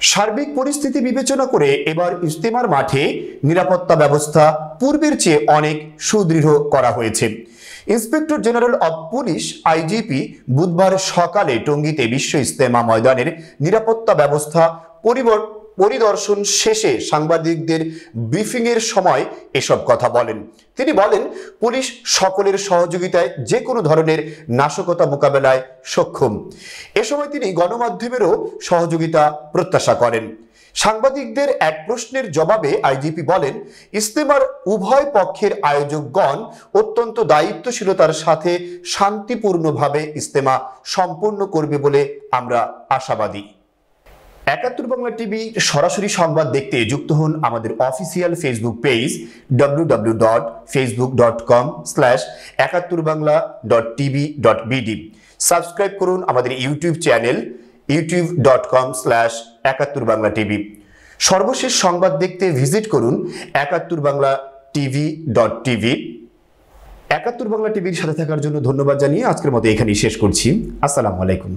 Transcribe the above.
সার্বিক পরিস্থিতি বিবেচনা করে এবার ইজতেমার মাঠে নিরাপত্তা ব্যবস্থা পূর্বের চেয়ে অনেক সুদৃঢ় করা হয়েছে। Inspector general of police IGP বুধবার সকালে টঙ্গীতে বিশ্ব ইজতেমা ময়দানের নিরাপত্তা ব্যবস্থা পরিদর্শন শেষে সাংবাদিকদের ব্রিফিংয়ের সময় এসব কথা বলেন। তিনি বলেন, পুলিশ সকলের সহযোগিতায় যে কোনো ধরনের নাশকতা মোকাবেলায় সক্ষম। এ সময় তিনি গণমাধ্যমেরও সহযোগিতা প্রত্যাশা করেন। সাংবাদিকদের এক প্রশ্নের জবাবে আইজিপি বলেন, ইজতেমার উভয় পক্ষের আয়োজকগণ অত্যন্ত দায়িত্বশীলতার সাথে শান্তিপূর্ণভাবে ইজতেমা সম্পন্ন করবে বলে আমরা আশাবাদী। ৭১ বাংলা টিভির সরাসরি সংবাদ দেখতে যুক্ত হন আমাদের official Facebook page www.facebook.com/71bangla.tv.bd। Subscribe করুন আমাদের ইউটিউব চ্যানেল youtube.com/71banglatv। সর্বশেষ সংবাদ দেখতে ভিজিট করুন 71banglatv.tv। ৭১ বাংলা টিভির সাথে থাকার জন্য ধন্যবাদ জানিয়ে আজকের মতো এখানেই শেষ করছি। আসসালামু আলাইকুম।